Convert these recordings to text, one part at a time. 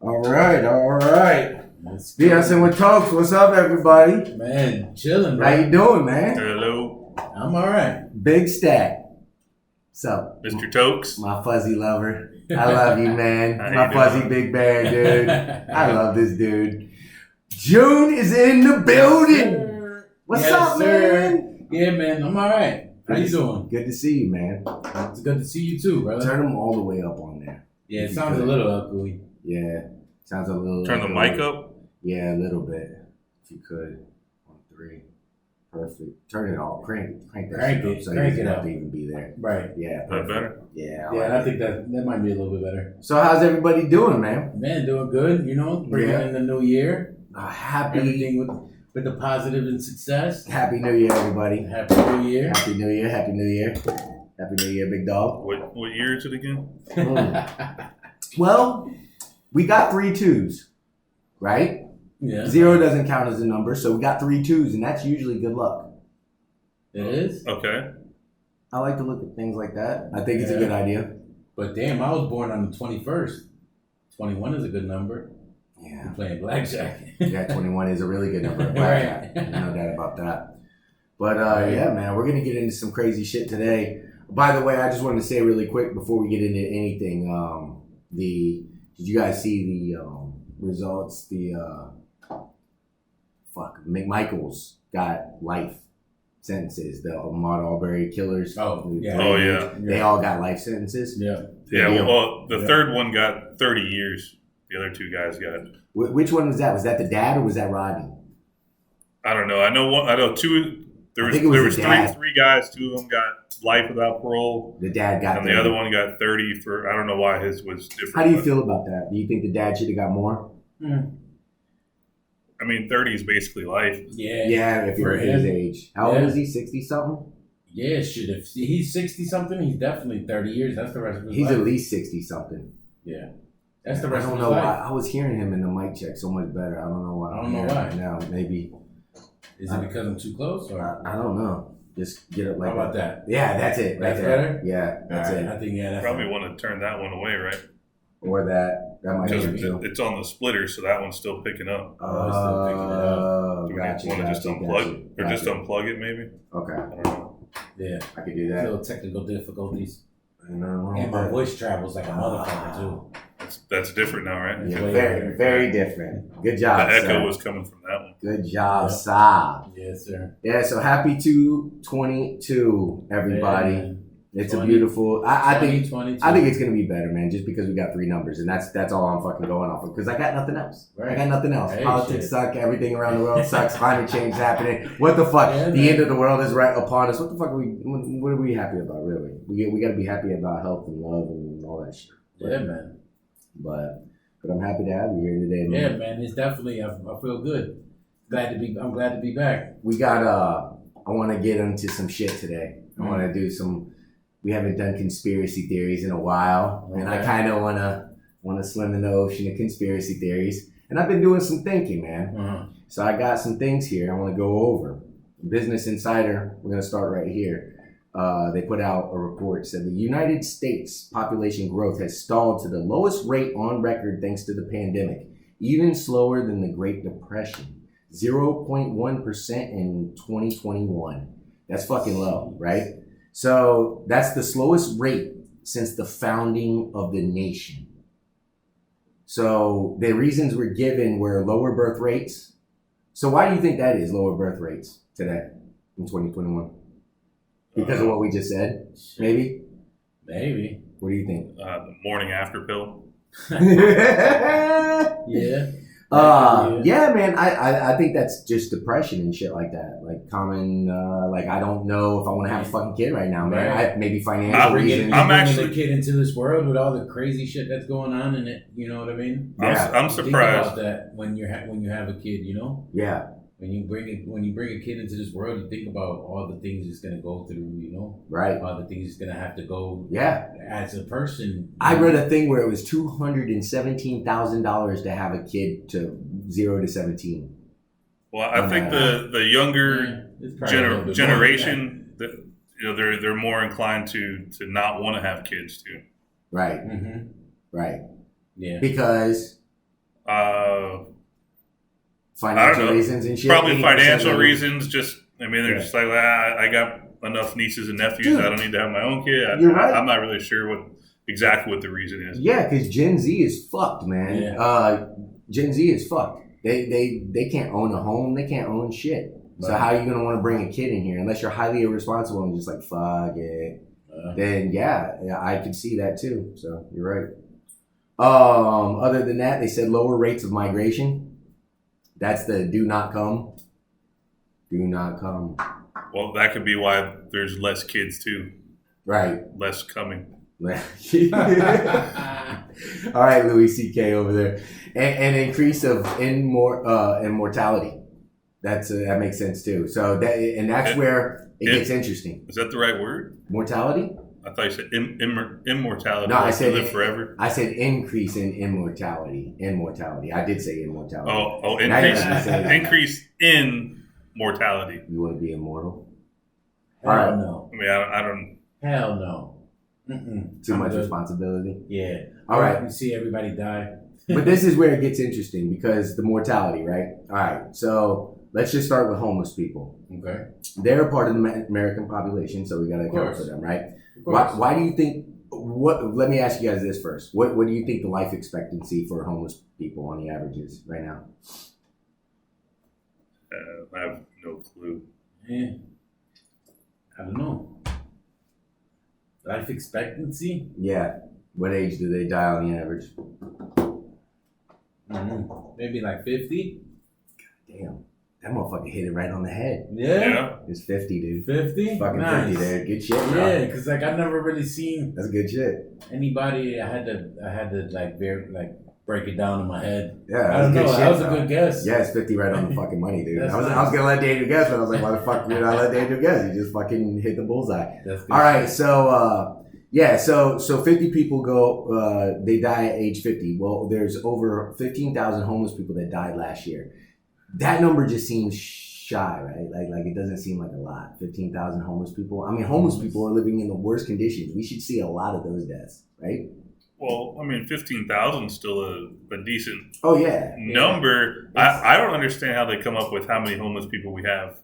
All right. BSing with Tokes. What's up, everybody? Man, chilling, bro. How you doing, man? Hello. I'm all right. Big Stack. What's up? Mr. Tokes. My fuzzy lover. I love you, man. How My you fuzzy doing? big bear, dude. I love this dude. June is in the building. What's Yes, up, sir. man? Yeah, man, I'm all right. How you doing? Good to see you, man. It's good to see you too, brother. Turn them all the way up on there. Yeah, it sounds a little ugly. Yeah. Sounds a little. Turn the mic up. Yeah, a little bit. If you could. 1, 3. Perfect. Turn it all. Crank that shit up so Crank you it don't up. have to even be there. Right. Yeah. That Perfect. better? Yeah. Yeah, I think that might be a little bit better. So how's everybody doing, man? Man, doing good, bringing in the new year. Happy Everything with the positive and success. Happy New Year, everybody. Happy New Year. Happy New Year. Happy New Year. Happy New Year, big dog. What year is it again? Well, we got 3 2s, right? Yeah. 0 doesn't count as a number, so we got 3 2s, and that's usually good luck. It is? Okay. I like to look at things like that. I think it's a Yeah. good idea. But damn, I was born on the 21st. 21 is a good number. Yeah. I'm playing blackjack. Yeah, 21 is a really good number. Right. No doubt about that. But yeah, man, we're gonna get into some crazy shit today. By the way, I just wanted to say really quick before we get into anything, did you guys see the results? McMichaels got life sentences. The Ahmaud Arbery killers. Oh, yeah. Oh, yeah. They all got life sentences. Yeah. Yeah, deal. well, the third one got 30 years. The other 2 guys got, Which one was that? Was that the dad or was that Rodney? I don't know. I know 2. There I was think it was there was the dad. three guys. 2 of them got life without parole, The dad got. and the other one got 30 for, I don't know why his was different. How do you but, feel about that? Do you think the dad should have got more? I mean, 30 is basically life. Yeah. Yeah, if you're For his him. age. How old Yeah. is he? 60 something? Yeah, shit. If he's 60 something, he's definitely 30 years. That's the rest of his He's life. at least 60 something. Yeah. That's the I rest don't of know his why. life. I was hearing him in the mic check so much better. I don't know why. I don't know why. Now maybe. Is it because I'm too close? Or I don't know. Just get it like how about that? Yeah, that's it. That's right there. better? Yeah, that's All right, it. I think, that's Probably want to turn that one away, right? Or that might be Because it too. it's on the splitter, so that one's still picking up. Oh, it's still picking it up. Do we Gotcha. want to just unplug or just unplug it, maybe? Okay, I don't know. Yeah. I could do that. Little technical difficulties. No, And my voice travels like a motherfucker, too. That's different now, right? Yeah, Way very, better. very different. Good The job, echo sir. was coming from that one. Good job, Yeah. Saab. Yes, sir. Yeah, so happy 2/22, everybody. Yeah, It's 20, a beautiful. I think 2022. I think it's gonna be better, man. Just because we got 3 numbers, and that's all I'm fucking going off of. Because I got nothing else. I Right. got nothing else. Hey, Politics shit. suck. Everything around the world sucks. Climate change is happening. What the fuck? Yeah, the man. end of the world is right upon us. What the fuck are we? What are we happy about, really? We got to be happy about health and love and all that shit. Yeah, man. But I'm happy to have you here today, man. Yeah, man. It's definitely, I feel good. I'm glad to be back. We got I want to get into some shit today. I want to do some. We haven't done conspiracy theories in a while, and I Okay. kind of want to swim in the ocean of conspiracy theories. And I've been doing some thinking, man. Uh-huh. So I got some things here I want to go over. Business Insider. We're gonna start right here. They put out a report said the United States population growth has stalled to the lowest rate on record thanks to the pandemic, even slower than the Great Depression. 0.1% in 2021. That's fucking low, right? So that's the slowest rate since the founding of the nation. So the reasons were given were lower birth rates. So why do you think that is, lower birth rates today in 2021? Because of what we just said? Maybe? Maybe. What do you think? The morning after pill. Yeah. Yeah, man. I think that's just depression and shit like that. Like common, like I don't know if I want to have a fucking kid right now, man. Right. Maybe financial reasons. I'm bringing actually- the kid into this world with all the crazy shit that's going on in it. You know what I mean? Yeah. I'm Think surprised. about that when you have a kid. You know, Yeah, when you bring a kid into this world, you think about all the things it's gonna go through. You know, right. all the things it's gonna have to go. Yeah. As a person, I read a thing where it was $217,000 to have a kid to 0 to 17. Well, I think the younger It's probably a little bit more generation, they're more inclined to not want to have kids too. Right, than that. Mhm. right. Yeah. Because I Financial don't know. reasons and shit. Probably 80% financial of- reasons. Just, I mean, they're Yeah. just like, I got enough nieces and nephews. Dude, I don't need to have my own kid. you're right. I'm not really sure exactly what the reason is. Yeah, because Gen Z is fucked, man. Yeah. Gen Z is fucked. They can't own a home. They can't own shit. So Right. how are you gonna want to bring a kid in here unless you're highly irresponsible and just like fuck it? Then yeah, I can see that too. So you're right. Other than that, they said lower rates of migration. That's the do not come. Do not come. Well, that could be why there's less kids too. Right. Less coming. All right, Louis C.K. over there. An increase of immortality. That makes sense too. So that's where it gets interesting. Is that the right word? Mortality? I thought you said immortality. No, I like said to live forever. I said increase in immortality. Immortality. I did say immortality. Oh, Now you have to say- increase in mortality. You want to be immortal? Hell All right. no. I mean, I don't. Hell no. Mm-mm. Too I'm much good. responsibility. Yeah. All right. You see everybody die. But this is where it gets interesting because the mortality, right? All right. So let's just start with homeless people. Okay. They're a part of the American population, so we got to account course. for them, right? Of course. Why do you think? Let me ask you guys this first. What do you think the life expectancy for homeless people on the average is right now? I have no clue. Yeah. I don't know. Life expectancy? Yeah. What age do they die on the average? Maybe like 50? Damn. That motherfucker hit it right on the head. Yeah. It's 50, dude. 50? Fucking Nice. 50 there. Good shit, bro. Yeah, because like I've never really seen That's good shit. anybody. I had to like break it down in my head. Yeah. I don't know. Good That was a bro. good guess. Yeah, it's 50 right on the fucking money, dude. That's I was nice. gonna let Daniel guess, but I was like, why the fuck did I let Daniel guess? He just fucking hit the bullseye. That's good. All right, shit. so so 50 people go, they die at age 50. Well, there's over 15,000 homeless people that died last year. That number just seems shy, right? Like it doesn't seem like a lot. 15,000 homeless people. I mean, homeless people are living in the worst conditions. We should see a lot of those deaths, right? Well, I mean, 15,000 is still a decent Oh yeah. number. I don't understand how they come up with how many homeless people we have.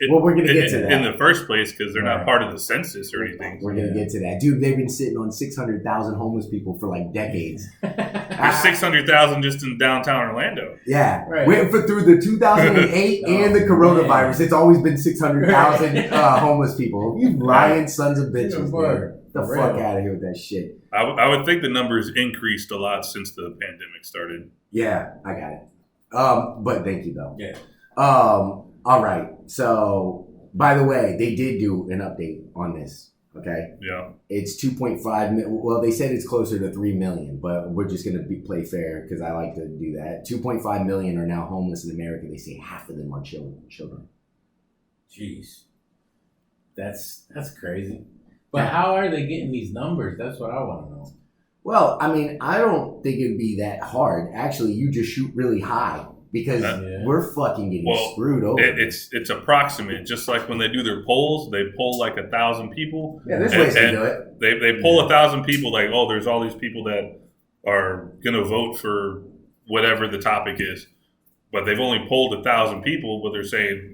Well, we're gonna get to that. In the first place because they're Right. not part of the census or anything. We're gonna get to that, dude. They've been sitting on 600,000 homeless people for like decades. There's 600,000 just in downtown Orlando. Yeah, Right. through the 2008 and the Oh, coronavirus, man. it's always been 600,000 homeless people. You lying sons of bitches, Yeah, man. The for fuck real. out of here with that shit. I would think the numbers increased a lot since the pandemic started. Yeah, I got it. But thank you though. Yeah. All right. So, by the way, they did do an update on this. Okay. Yeah. It's 2.5 million. Well, they said it's closer to 3 million, but we're just going to play fair because I like to do that. 2.5 million are now homeless in America. They say half of them are children. Jeez. That's crazy. But how are they getting these numbers? That's what I want to know. Well, I mean, I don't think it'd be that hard. Actually, you just shoot really high because Yeah. we're fucking getting screwed over. It's approximate. Just like when they do their polls, they poll like 1,000 people. Yeah, there's And- ways to and do it. They poll 1,000 people like, oh, there's all these people that are going to vote for whatever the topic is. But they've only polled 1,000 people, but they're saying,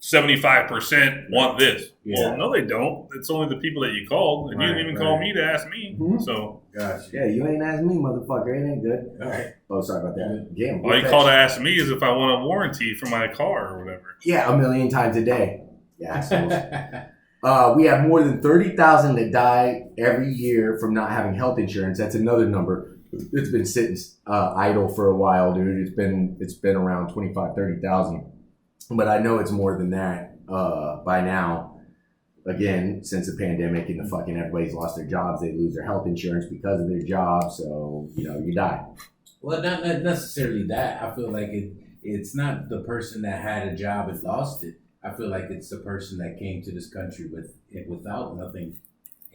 75% want this. Yeah. Well, no, they don't. It's only the people that you called. And you didn't Right, even call right. me to ask me. Mhm. So Gosh. Yeah, you ain't asked me, motherfucker. It ain't good. All right. Oh, sorry about that. Damn. all you call to ask me is if I want a warranty for my car or whatever. Yeah, 1,000,000 times a day. Yeah. So, we have more than 30,000 that die every year from not having health insurance. That's another number. It's been sitting idle for a while, dude. It's been around 25,000-30,000. But I know it's more than that by now. Again, since the pandemic and the fucking everybody's lost their jobs, they lose their health insurance because of their job. So, you die. Well, not necessarily that. I feel like it's not the person that had a job and lost it. I feel like it's the person that came to this country without nothing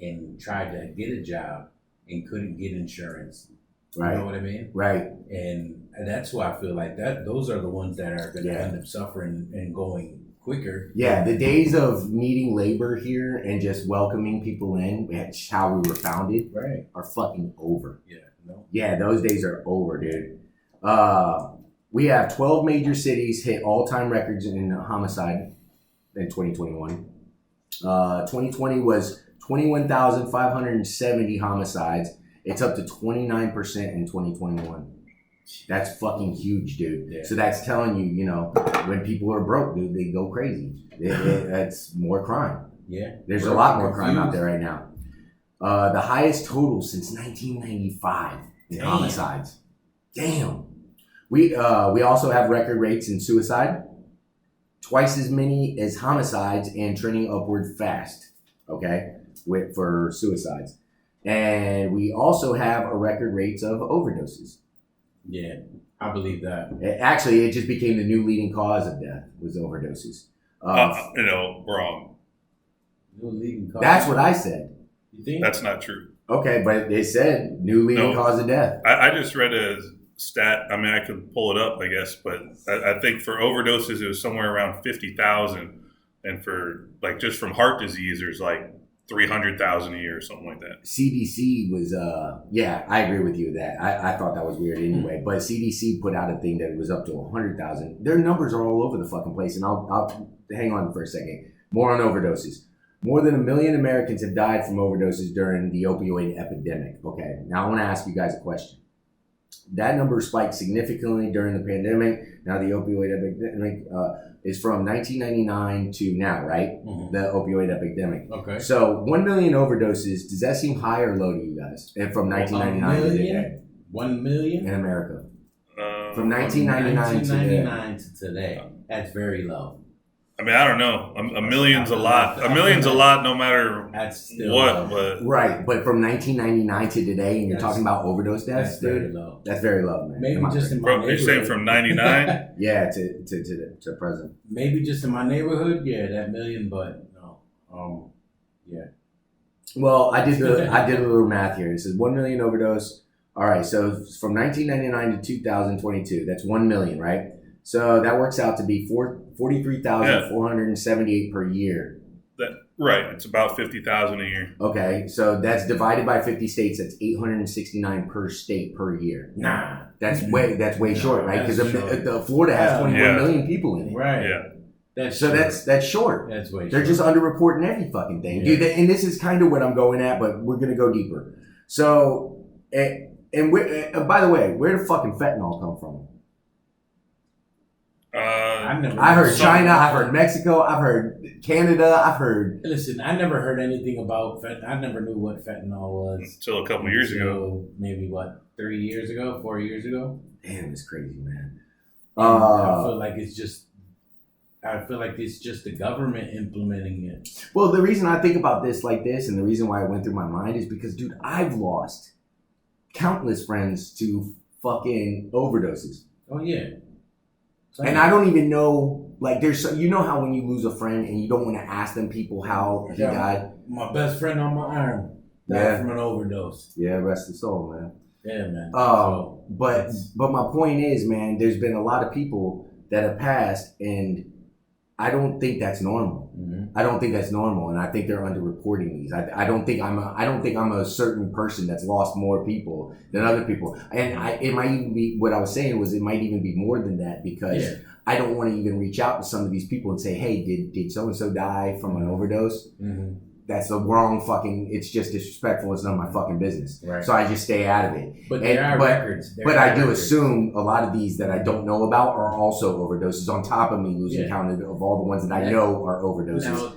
and tried to get a job and couldn't get insurance. Right. You know what I mean? Right. And that's why I feel like that. Those are the ones that are going to end up suffering and going quicker. Yeah, the days of needing labor here and just welcoming people in, that's how we were founded, Right. are fucking over. Yeah. No. Yeah, those days are over, dude. We have 12 major cities hit all-time records in homicide in 2021. 2020 was 21,570 homicides. It's up to 29% in 2021. That's fucking huge, dude. Yeah. So that's telling you, you know, when people are broke, dude, they go crazy. That's more crime. Yeah. There's a lot more crime out there right now. The highest total since 1995 in homicides. Damn. We also have record rates in suicide, twice as many as homicides, and trending upward fast. Okay, for suicides, and we also have a record rates of overdoses. Yeah, I believe that. It just became the new leading cause of death was overdoses. Wrong. New leading cause. That's what I said. You think? That's not true. Okay, but they said new leading cause of death. I just read a stat. I mean, I could pull it up, I guess, but I think for overdoses it was somewhere around 50,000, and for like just from heart disease, there's like 300,000 a year or something like that. CDC was, I agree with you with that. I thought that was weird anyway, but CDC put out a thing that it was up to 100,000. Their numbers are all over the fucking place, and I'll hang on for a second. More on overdoses. More than 1 million Americans have died from overdoses during the opioid epidemic. Okay, now I want to ask you guys a question. That number spiked significantly during the pandemic. Now the opioid epidemic is from 1999 to now, right? Mm-hmm. The opioid epidemic. Okay. So 1 million overdoses, does that seem high or low to you guys? And from 1999 to today? 1 million? In America. From 1999 to today. That's very low. I mean, I don't know. A million's a lot. A million's a lot no matter That's still what. low. But Right, but from 1999 to today, and you're talking about overdose deaths, That's very dude? low. That's very low, man. Maybe Come on, just in man. my you're saying neighborhood. from 99? Yeah, to present. Maybe just in my neighborhood, yeah, that million, but no. Yeah. Well, I did a little math here. It says 1 million overdose. All right, so from 1999 to 2022, that's 1 million, right? So that works out to be 43,478 per year. Right. It's about 50,000 a year. Okay, so that's divided by 50 states. That's 869 per state per year. Nah. That's way short, right? Because That's Florida has 21 Yeah. million people in it. Right. Yeah. That's So short. that's short. That's way They're short. just underreporting every fucking thing, Yeah. dude. And this is kind of what I'm going at, but we're gonna go deeper. So, by the way, where did fucking fentanyl come from? I heard China. I've heard Mexico. I've heard Canada. I've heard. Listen, I never heard anything about fentanyl. I never knew what fentanyl was Until a couple years ago. until maybe 4 years ago. Damn, it's crazy, man. I feel like it's just the government implementing it. Well, the reason I think about this like this, and the reason why it went through my mind is because, dude, I've lost countless friends to fucking overdoses. Oh yeah. And I don't even know, like, you know how when you lose a friend and you don't want to ask them people how he died? My best friend on my arm died from an overdose. Yeah, rest his soul, man. Yeah, man. But my point is, man, there's been a lot of people that have passed, and I don't think that's normal. Mm-hmm. I don't think that's normal, and I think they're underreporting these. I don't think I'm a certain person that's lost more people than other people, and it might even be what I was saying was it might even be more than that because I don't want to even reach out to some of these people and say, hey, did so and so die from an overdose? Mm-hmm. That's the wrong fucking. It's just disrespectful. It's none of my fucking business. Right. So I just stay out of it. But there are records. But I do assume a lot of these that I don't know about are also overdoses. On top of me losing count of all the ones that I know are overdoses. Now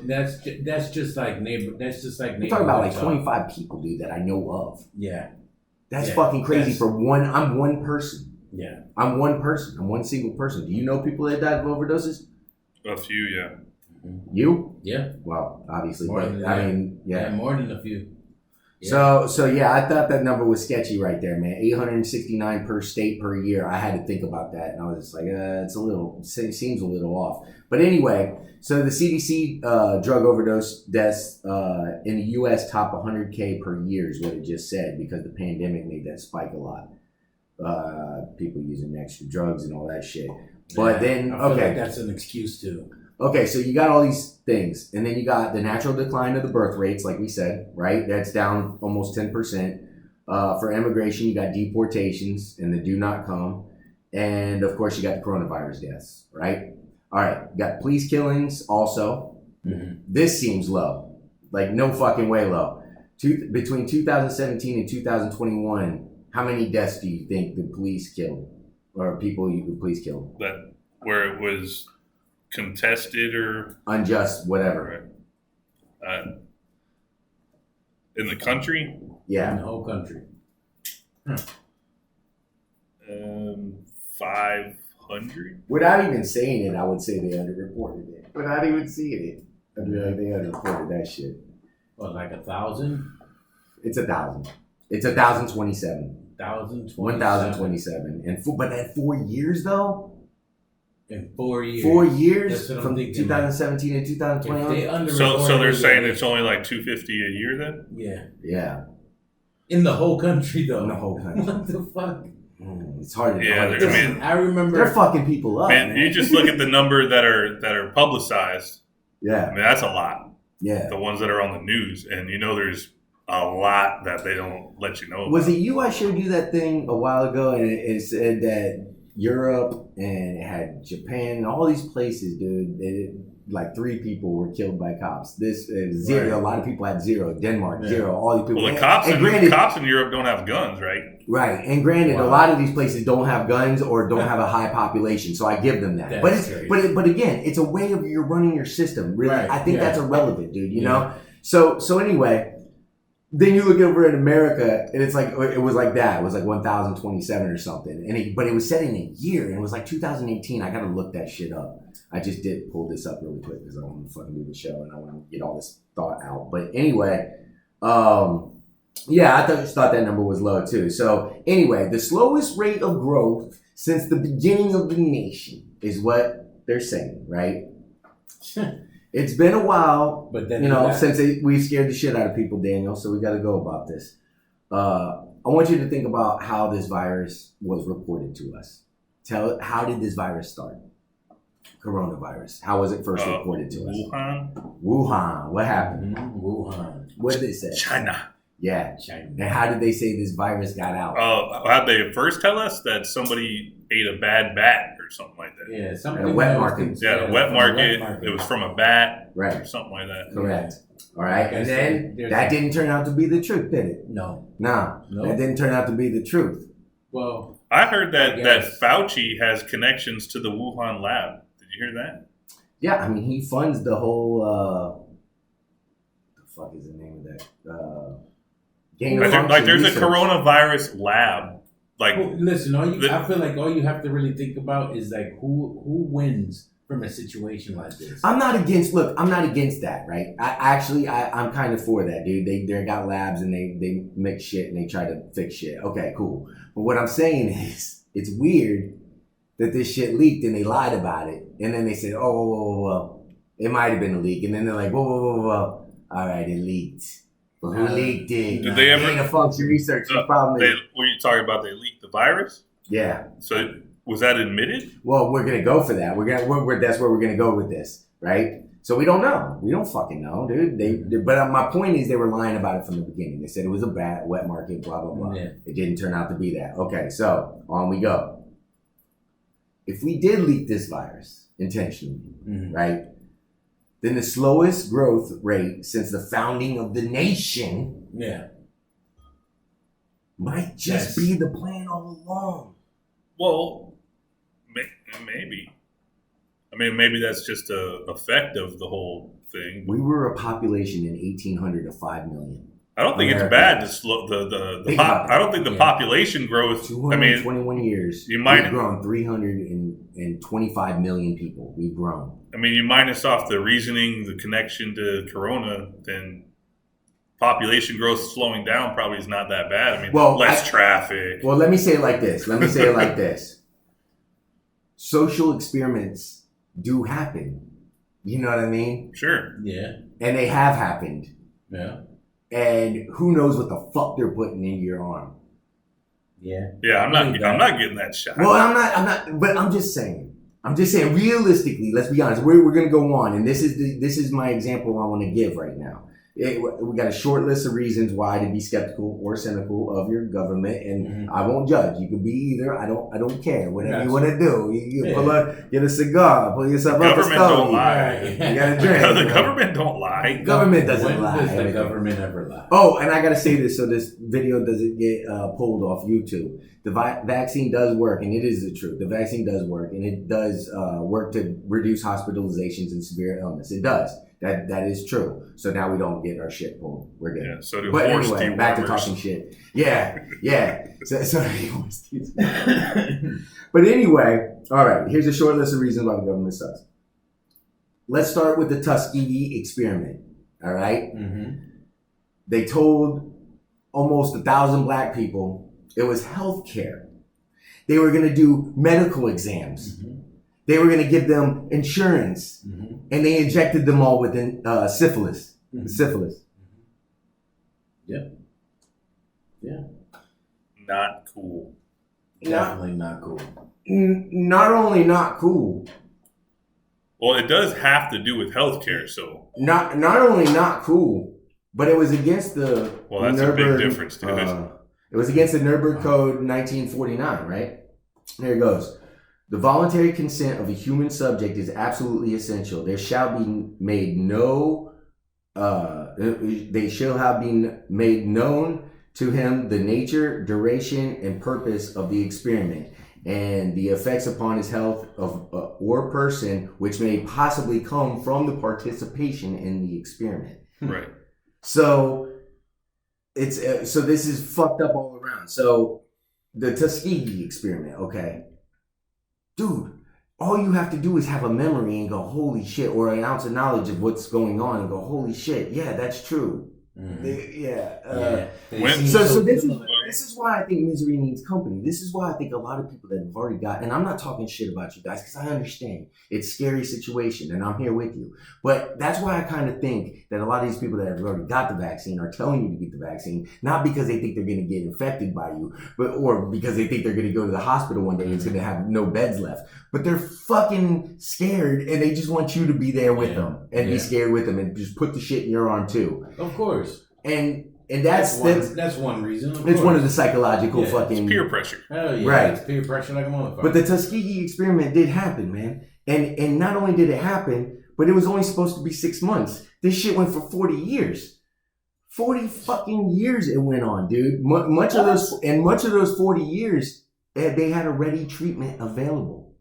that's just like neighbor. That's just like We're talking about like 25 people, dude, that I know of. Yeah. That's fucking crazy. For one, I'm one person. Yeah. I'm one person. I'm one single person. Do you know people that died of overdoses? A few, yeah. You? Yeah. Well, obviously, More but than I that. mean, yeah. More than a few. Yeah. So yeah, I thought that number was sketchy right there, man. 869 per state per year. I had to think about that, and I was just like, seems a little off. But anyway, so the CDC drug overdose deaths in the U.S. top 100K per year is what it just said because the pandemic made that spike a lot. People using extra drugs and all that shit. But then, I feel like that's an excuse too. Okay, so you got all these things, and then you got the natural decline of the birth rates, like we said, right? That's down almost 10%. For immigration, you got deportations and the do not come. And of course, you got the coronavirus deaths, right? All right, you got police killings also. Mm-hmm. This seems low, like no fucking way low. Between 2017 and 2021, how many deaths do you think the police killed, or people the police killed? That where it was contested or Unjust, whatever. In the country, In Yeah. the whole country. 500. Without even saying it, I would say they underreported it. Without even seeing it, I'd be like, they underreported that shit. What, like 1,000? It's 1,000. It's 1,027. 1,027. And but at 4 years though. In 4 years. 4 years That's what I'm from thinking, 2017 to If 2021. they underreported So they're it, saying it's only like 250 a year then? Yeah. Yeah, In the whole country, though. in the whole country. What the fuck? It's hard to Yeah, know. I Listen, mean- I remember. They're fucking people up, Man, man. you just look at the number that are publicized. I Yeah, mean, that's a lot. yeah. The ones that are on the news, and you know, there's a lot that they don't let you know. Was about. it you? I showed you that thing a while ago, and it said that Europe and it had Japan and all these places, dude. Like 3 people were killed by cops. This zero. Right. A lot of people had 0. Denmark Yeah. 0. All these people. Well, the cops and in granted, cops in Europe don't have guns, right? right? And granted, a Wow. lot of these places don't have guns or don't have a high population, so I give them that. But That's it's crazy. but again, it's a way of you're running your system. Really, Right, I think yeah. that's irrelevant, dude. You Yeah. know. So anyway. Then you look over at America, and it's like it was like that. It was like 1,027 or something, but it was set in a year, and it was like 2018. I gotta look that shit up. I just did pull this up really quick because I want to fucking do the show and I want to get all this thought out. But anyway, yeah, I just thought that number was low too. So anyway, the slowest rate of growth since the beginning of the nation is what they're saying, right? It's been a while, But then you know, that- since we've scared the shit out of people, Daniel. So we got to go about this. I want you to think about how this virus was reported to us. How did this virus start? Coronavirus. How was it first reported to us? Wuhan. What happened? Wuhan. What did they say? China. Yeah. China. And how did they say this virus got out? How'd they first tell us that somebody ate a bad bat or something like that? Yeah, something. At a wet that was market. cons- Yeah, the from wet a market. It was from a bat or Right. something like that. Correct. All right. Like I And said, then there's that a- didn't turn out to be the truth, did it? No. No. No. That didn't turn out to be the truth. Well, I heard that Yes. Fauci has connections to the Wuhan lab. Did you hear that? Yeah, I mean, he funds the whole, the fuck is the name of that? Gain of function There's research. a coronavirus lab. Like, well, listen. I feel like all you have to really think about is like who wins from a situation like this. I'm not against that, right? I'm kind of for that, dude. They got labs and they mix shit and they try to fix shit. Okay, cool. But what I'm saying is, it's weird that this shit leaked and they lied about it. And then they said, oh, it might have been a leak. And then they're like, whoa. All right, it leaked. But who leaked it? Did they ever- Gain of function research. The problem is, were you talking about they leaked the virus? yeah. So was that admitted? Well, we're gonna go for that. That's where we're gonna go with this, right? So we don't know. We don't fucking know, dude. But my point is, they were lying about it from the beginning. They said it was a wet market, blah blah blah. Yeah. It didn't turn out to be that. Okay, so on we go. If we did leak this virus intentionally, Mhm. right, then the slowest growth rate since the founding of the nation Yeah. might just Yes. be the plan all along. Well, maybe. I mean, maybe that's just a effect of the whole thing. We were a population in 1800 of 5 million. I don't think America. it's bad to slow the Think about I don't think the Yeah. population growth. I mean, 221 years. you might- We've grown 325 million people. We've grown. you minus off the reasoning, the connection to Corona, then population growth slowing down probably is not that bad. I mean, Well, less traffic. Well, let me say it like this. Social experiments do happen. You know what I mean? Sure. Yeah. And they have happened. Yeah. And who knows what the fuck they're putting in your arm. Yeah. Yeah, I'm not getting that shot. Well, I'm not, but I'm just saying, realistically, let's be honest, we're going to go on. And this is my example I want to give right now. We got a short list of reasons why to be skeptical or cynical of your government, and I won't judge. You could be either. I don't care. Whatever you want to do. You get a cigar, pull yourself up a Government don't lie. You got a drink. The government don't lie. Government doesn't lie. When does the government ever lie? Oh, and I gotta say this so this video doesn't get pulled off YouTube. The vaccine does work, and it is the truth. The vaccine does work, and it does work to reduce hospitalizations and severe illness. It does. That is true. So now we don't get our shit pulled. We're good. Yeah, so do but horse anyway, back to dewormers. talking shit. Yeah. So but anyway, all right. Here's a short list of reasons why the government sucks. Let's start with the Tuskegee Experiment. All right. They told almost 1,000 black people it was health care. They were going to do medical exams. They were going to give them insurance. And they injected them all with syphilis. Syphilis. Yeah. Not cool. Definitely not cool. Not only not cool. Well, it does have to do with healthcare, so. Not only not cool, but it was against the Well, that's a big difference, too. It was against the Nuremberg Code 1949, right? There it goes. The voluntary consent of a human subject is absolutely essential. There shall be made they shall have been made known to him the nature, duration, and purpose of the experiment, and the effects upon his health of or person which may possibly come from the participation in the experiment. Right. So it's so this is fucked up all around. So the Tuskegee Experiment, okay, dude, all you have to do is have a memory and go, holy shit, or an ounce of knowledge of what's going on and go, holy shit, yeah, that's true. So this is why I think misery needs company. This is why I think a lot of people that have already got, and I'm not talking shit about you guys because I understand it's a scary situation and I'm here with you. But that's why I kind of think that a lot of these people that have already got the vaccine are telling you to get the vaccine, not because they think they're going to get infected by you, or because they think they're going to go to the hospital one day and it's going to have no beds left. But they're fucking scared and they just want you to be there with them and be scared with them and just put the shit in your arm too. Of course. And that's one reason. It's one of the psychological fucking it's peer pressure. Oh yeah, right. It's peer pressure like a motherfucker. But the Tuskegee Experiment did happen, man. And not only did it happen, but it was only supposed to be 6 months. This shit went for 40 years. 40 fucking years it went on, dude. Much of those 40 years, they had a ready treatment available.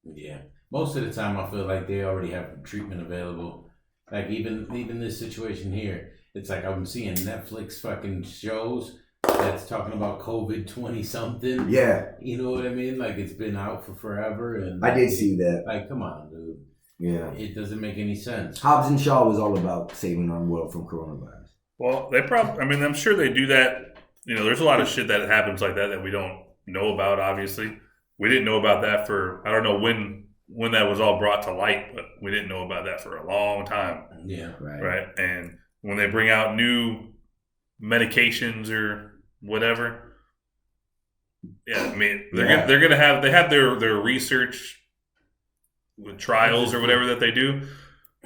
Yeah. Most of the time, I feel like they already have treatment available. Like even this situation here, it's like I'm seeing Netflix fucking shows that's talking about COVID 20 something. Yeah. You know what I mean? Like it's been out for forever. And I did see that. Like, come on, dude. Yeah. It doesn't make any sense. Hobbs and Shaw was all about saving our world from coronavirus. Well, they probably, I mean, I'm sure they do that. You know, there's a lot of shit that happens like that we don't know about, obviously. We didn't know about that for, I don't know when that was all brought to light, but we didn't know about that for a long time. Yeah. Right. And when they bring out new medications or whatever, I mean, they're gonna have their research with trials or whatever that they do.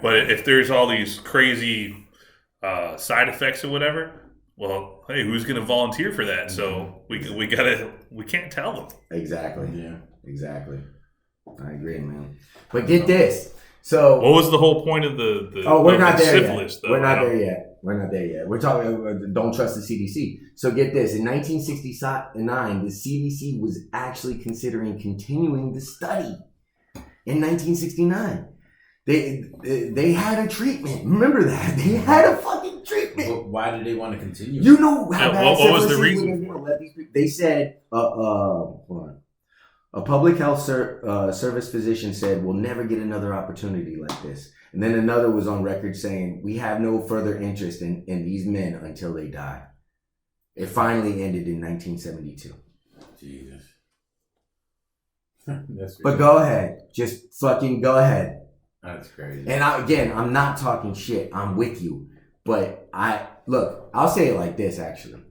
But if there's all these crazy side effects or whatever, well, hey, who's gonna volunteer for that? So we can't tell them. Exactly. Yeah. Exactly. I agree, man. But get this. So what was the whole point of the we're not there syphilis, yet. though? We're not there yet. We're talking don't trust the CDC. So get this. In 1969, the CDC was actually considering continuing the study. In 1969. They had a treatment. Remember that. They had a fucking treatment. But why did they want to continue? You know how bad what was the syphilis is reason? when they let these people, they said hold on. A public health service physician said, we'll never get another opportunity like this. And then another was on record saying, we have no further interest in these men until they die. It finally ended in 1972. Jesus. But go ahead. Just fucking go ahead. That's crazy. And I'm not talking shit. I'm with you. But I'll say it like this, actually.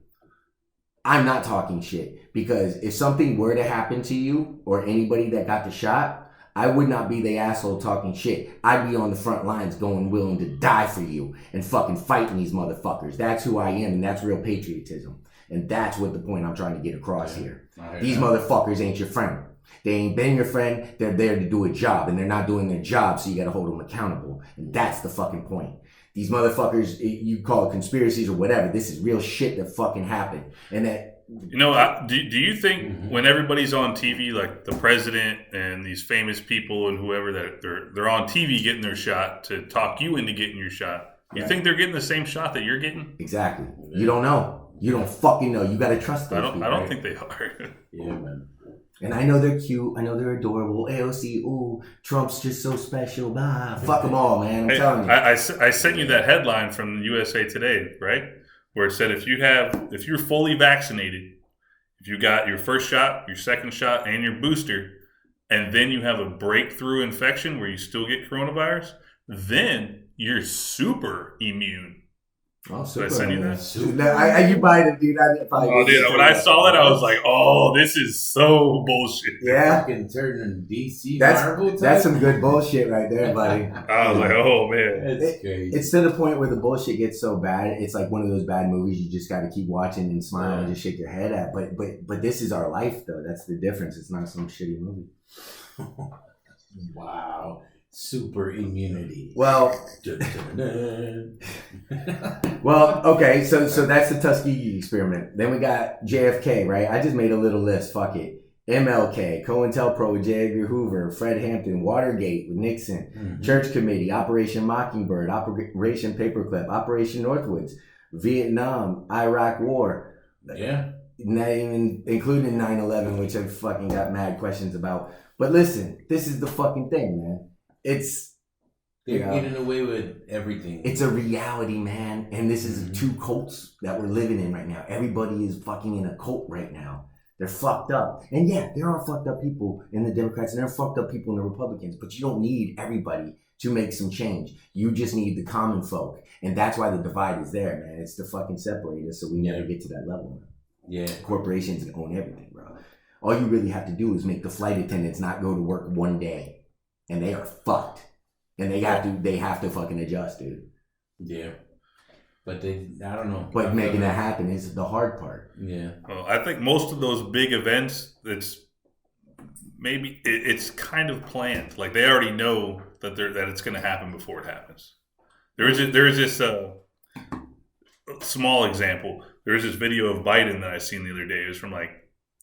I'm not talking shit because if something were to happen to you or anybody that got the shot, I would not be the asshole talking shit. I'd be on the front lines going willing to die for you and fucking fighting these motherfuckers. That's who I am, and that's real patriotism. And that's what the point I'm trying to get across here. These motherfuckers ain't your friend. They ain't been your friend. They're there to do a job, and they're not doing their job, so you gotta hold them accountable. And that's the fucking point. These motherfuckers, you call it conspiracies or whatever, this is real shit that fucking happened. And that... You know, do you think when everybody's on TV, like the president and these famous people and whoever, that they're on TV getting their shot to talk you into getting your shot, you think they're getting the same shot that you're getting? Exactly. You don't know. You don't fucking know. You got to trust those people. I don't think they are. Yeah, man. And I know they're cute. I know they're adorable. AOC, ooh, Trump's just so special. Bah, fuck them all, man. I'm telling you. I sent you that headline from the USA Today, right? Where it said if you're fully vaccinated, if you got your first shot, your second shot, and your booster, and then you have a breakthrough infection where you still get coronavirus, then you're super immune. Oh, super. Did I send you that? Super. You buy it, dude. Dude, when I saw that, I was like, "Oh, this is so bullshit." Yeah, fucking turning DC Marvel. That's some good bullshit right there, buddy. I was like, "Oh man, it's crazy." It's to the point where the bullshit gets so bad. It's like one of those bad movies you just got to keep watching and smile and just shake your head at. But this is our life, though. That's the difference. It's not some shitty movie. Wow. Super immunity. Well, okay, so that's the Tuskegee Experiment. Then we got JFK, right? I just made a little list. Fuck it. MLK, COINTELPRO with J. Edgar Hoover, Fred Hampton, Watergate with Nixon, Church Committee, Operation Mockingbird, Operation Paperclip, Operation Northwoods, Vietnam, Iraq War. Yeah. Not even including 9/11, which I've fucking got mad questions about. But listen, this is the fucking thing, man. They're getting away with everything. It's a reality, man. And this is two cults that we're living in right now. Everybody is fucking in a cult right now. They're fucked up. And yeah, there are fucked up people in the Democrats and there are fucked up people in the Republicans. But you don't need everybody to make some change. You just need the common folk. And that's why the divide is there, man. It's to fucking separate us so we never get to that level, man. Yeah. Corporations own everything, bro. All you really have to do is make the flight attendants not go to work one day. And they are fucked. And they have to fucking adjust, dude. Yeah. But I don't know. But making that happen is the hard part. Yeah. Well, I think most of those big events, it's kind of planned. Like they already know that it's going to happen before it happens. There is this small example. There is this video of Biden that I seen the other day. It was from like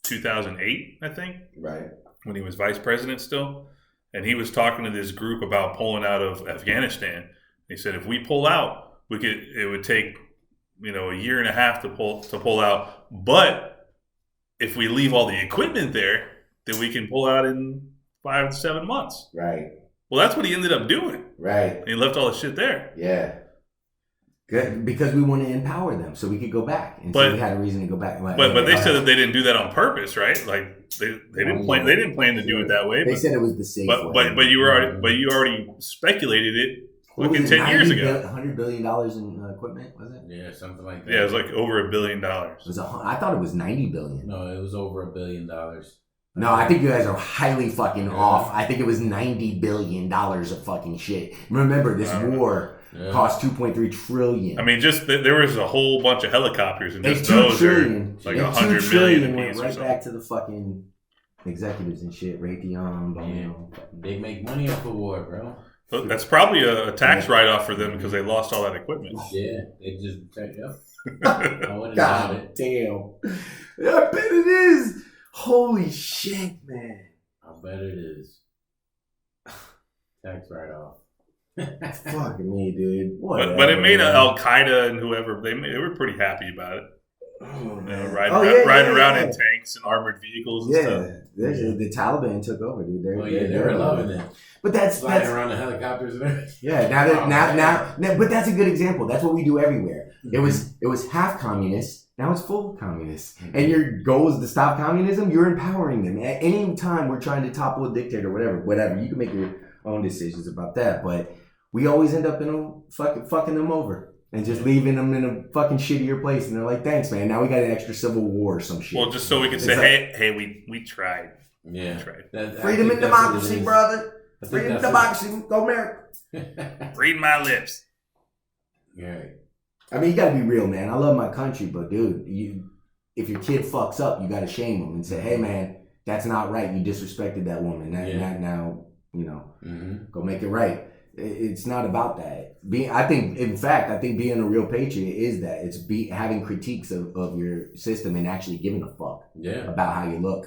2008, I think. Right. When he was vice president still. And he was talking to this group about pulling out of Afghanistan. He said, if we pull out, it would take, a year and a half to pull out. But if we leave all the equipment there, then we can pull out in 5 to 7 months. Right. Well, that's what he ended up doing. Right. And he left all the shit there. Yeah. Good, because we want to empower them so we could go back. And so we had a reason to go back. But they said that they didn't do that on purpose, right? Like they didn't plan to do it that way. They said it was the safe way. But you already speculated it fucking 10 years ago. $100 billion in equipment, was it? Yeah, something like that. Yeah, it was like over $1 billion. I thought it was $90 billion. No, it was over $1 billion. No, I think you guys are highly fucking off. I think it was $90 billion of fucking shit. Remember, this war cost $2.3 trillion. I mean, just there was a whole bunch of helicopters, and just those are like $100 million went right back to the fucking executives and shit. Raytheon, they make money off of war, bro. So that's probably a tax write-off for them because they lost all that equipment. Yeah, they just God damn! I bet it is. Holy shit, man! I bet it is. Tax write-off. Fuck me, dude. But it made Al Qaeda and whoever they were pretty happy about it. Oh, riding around in tanks and armored vehicles and stuff. The Taliban took over, dude. They were loving it. But that's flying around the helicopters and everything. Yeah, now, but that's a good example. That's what we do everywhere. Mm-hmm. It was half communist. Now it's full communist. Mm-hmm. And your goal is to stop communism. You're empowering them. At any time we're trying to topple a dictator, whatever. You can make your own decisions about that. But we always end up fucking them over. And just leaving them in a fucking shittier place. And they're like, thanks, man. Now we got an extra civil war or some shit. Well, just so we can say, hey, we tried. Yeah. That's right. Freedom and democracy, brother. Freedom and democracy. Go America. Read my lips. Yeah. I mean, you gotta be real, man. I love my country, but dude, if your kid fucks up, you gotta shame him and say, hey, man, that's not right. You disrespected that woman. Now, go make it right. It's not about that. I think being a real patriot is that. It's having critiques of your system and actually giving a fuck about how you look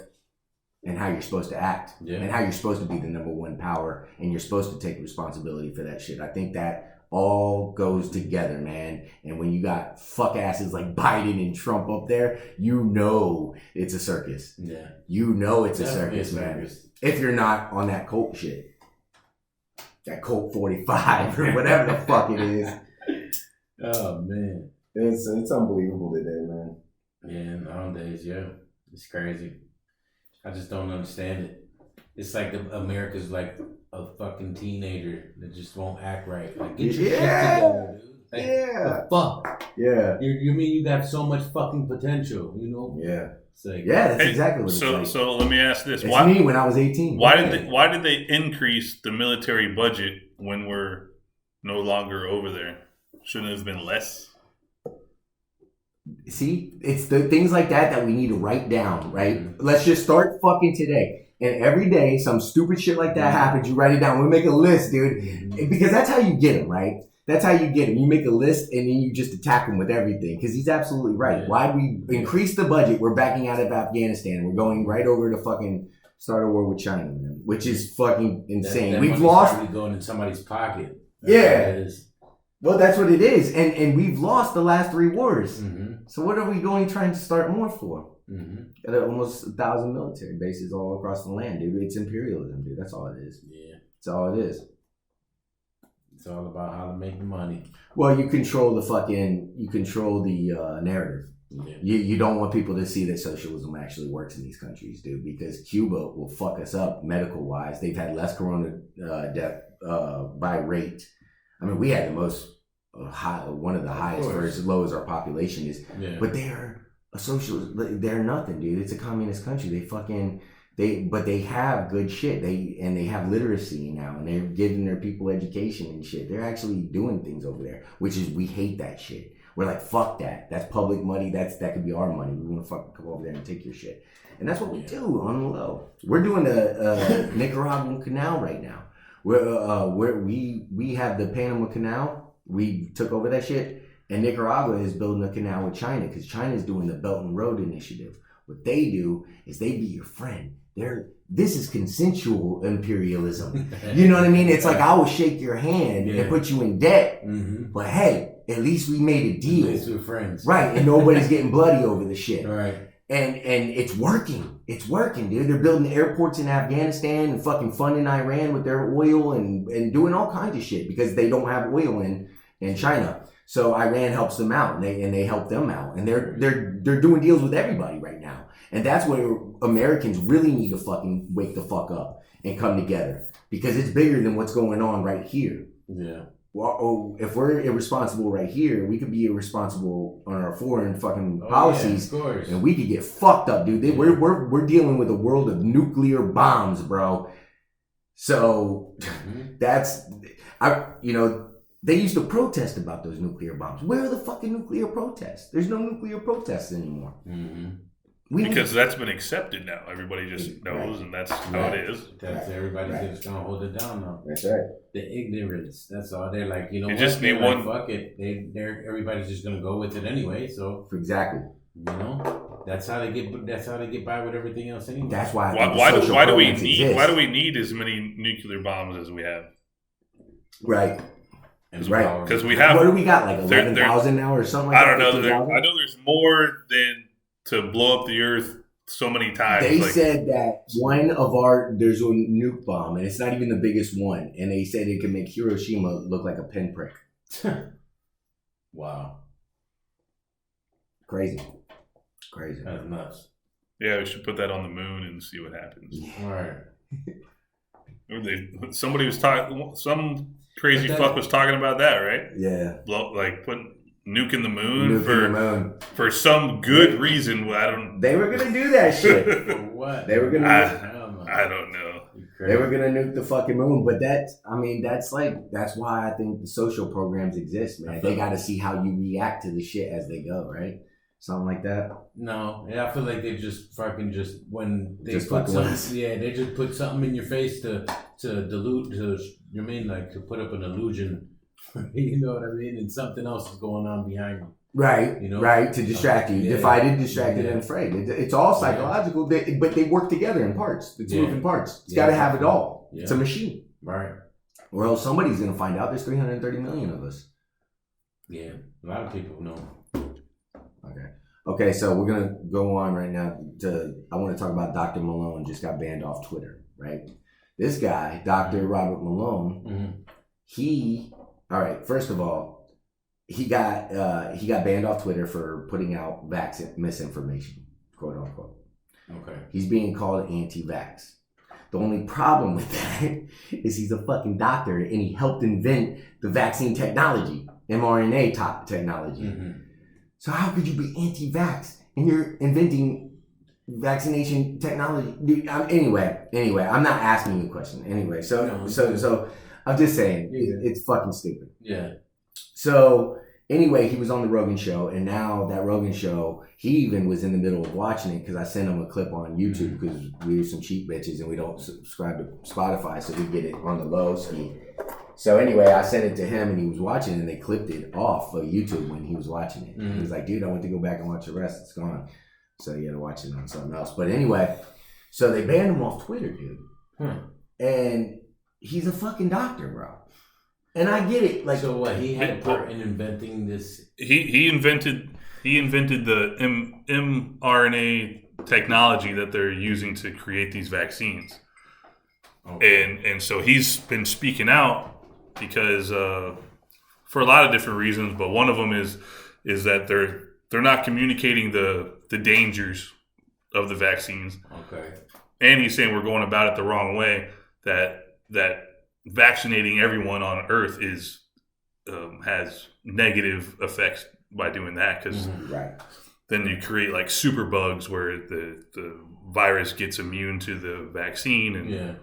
and how you're supposed to act and how you're supposed to be the number one power and you're supposed to take responsibility for that shit. I think that all goes together, man. And when you got fuck asses like Biden and Trump up there, it's a circus. Yeah. It's a circus, man. If you're not on that Colt shit. That Colt 45 or whatever the fuck it is. Oh, man. It's unbelievable today, man. Yeah, nowadays, it's crazy. I just don't understand it. It's like America's like a fucking teenager that just won't act right. Like, get your shit together, dude. Like, the fuck? Yeah. You mean you got so much fucking potential, you know? Yeah. It's like, that's exactly what it's like. So let me ask this. It's me when I was 18. Why did they increase the military budget when we're no longer over there? Shouldn't it have been less? See, it's the things like that we need to write down, right? Mm-hmm. Let's just start fucking today. And every day, some stupid shit like that happens. You write it down. We make a list, dude. Mm-hmm. Because that's how you get them, right? That's how you get him. You make a list and then you just attack him with everything. Because he's absolutely right. Yeah. Why we increase the budget? We're backing out of Afghanistan. We're going right over to fucking start a war with China, man. Which is fucking insane. That we've lost. Probably going in somebody's pocket. Well, that's what it is. And we've lost the last 3 wars. Mm-hmm. So what are we trying to start more for? Mm-hmm. Got almost 1,000 military bases all across the land, dude. It's imperialism, dude. That's all it is. Yeah. That's all it is. It's all about how to make the money. Well, you control the narrative. Yeah. You don't want people to see that socialism actually works in these countries, dude, because Cuba will fuck us up medical wise. They've had less corona death by rate. I mean, we had the most one of the highest for as low as our population is. Yeah. But they're a socialist. They're nothing, dude. It's a communist country. But they have good shit. They have literacy now, and they're giving their people education and shit. They're actually doing things over there, which is we hate that shit. We're like, fuck that. That's public money. That could be our money. We want to fucking come over there and take your shit. And that's what we do on the low. We're doing the Nicaraguan canal right now. We have the Panama Canal. We took over that shit. And Nicaragua is building a canal with China because China's doing the Belt and Road Initiative. What they do is they be your friend. This is consensual imperialism. You know what I mean? It's like I will shake your hand and put you in debt. Mm-hmm. But hey, at least we made a deal. At least we're friends. Right. And nobody's getting bloody over the shit. Right. And it's working. It's working, dude. They're building airports in Afghanistan and fucking funding Iran with their oil and doing all kinds of shit because they don't have oil in China. So Iran helps them out and they help them out. And they're doing deals with everybody right now. And that's where Americans really need to fucking wake the fuck up and come together because it's bigger than what's going on right here. Yeah. Well, if we're irresponsible right here, we could be irresponsible on our foreign fucking policies, of course. And we could get fucked up, dude. We're dealing with a world of nuclear bombs, bro. So they used to protest about those nuclear bombs. Where are the fucking nuclear protests? There's no nuclear protests anymore. Mm-hmm. Because that's been accepted now. Everybody just knows, and that's how it is. Everybody's just gonna hold it down now. That's right. The ignorance. That's all. They're like, you know, just need one. Fuck it. Everybody's just gonna go with it anyway. So exactly. You know, that's how they get by with everything else anyway. That's why. Why do we need as many nuclear bombs as we have? Right. Right. Because we have. What do we got? Like 11,000 now or something? Like I don't know. I know there's more than to blow up the earth so many times. They said that there's a nuke bomb, and it's not even the biggest one. And they said it can make Hiroshima look like a pinprick. Wow. Crazy. That's nuts. Yeah, we should put that on the moon and see what happens. All right. Somebody was talking. Some crazy fuck was talking about that, right? Yeah. Putting nuking the moon for some good reason. They were gonna do that shit. For what? They were gonna. I don't know. They were gonna nuke the fucking moon, but that's why I think the social programs exist, man. They got to see how you react to the shit as they go, right? Something like that. No, yeah, I feel like they just when they Just put fucking with us. they just put something in your face to dilute to put up an illusion, you know what I mean, and something else is going on behind you. Right, you know, right, to distract you. Yeah. Divided, distracted, Yeah. and afraid. It's all psychological, but they work together in parts. It's moving parts. It's got to have it all. Yeah. It's a machine. Right. Or else somebody's going to find out there's 330 million of us. Yeah, a lot of people know. Okay, so we're going to go on right now I want to talk about Dr. Malone just got banned off Twitter, right? This guy, Dr. Robert Malone, all right, first of all, he got banned off Twitter for putting out vaccine misinformation, quote unquote. Okay. He's being called anti-vax. The only problem with that is he's a fucking doctor and he helped invent the vaccine technology, mRNA technology. Mm-hmm. So how could you be anti-vax and you're inventing vaccination technology? Dude, anyway, I'm not asking you a question. Anyway, so I'm just saying it's fucking stupid. Yeah. So anyway, he was on the Rogan show, and now that Rogan show, he even was in the middle of watching it because I sent him a clip on YouTube because we're some cheap bitches and we don't subscribe to Spotify, so we get it on the low ski. So anyway, I sent it to him and he was watching, and they clipped it off of YouTube when he was watching it. He was like, dude, I went to go back and watch the rest. It's gone. So he had to watch it on something else. But anyway, so they banned him off Twitter, dude. And he's a fucking doctor, bro. And I get it. Like, so what? He had a part in inventing this. He invented the mRNA technology that they're using to create these vaccines. Okay. And so he's been speaking out because for a lot of different reasons, but one of them is that they're not communicating the dangers of the vaccines. Okay. And he's saying we're going about it the wrong way. That vaccinating everyone on Earth has negative effects by doing that, because then you create like super bugs where the virus gets immune to the vaccine and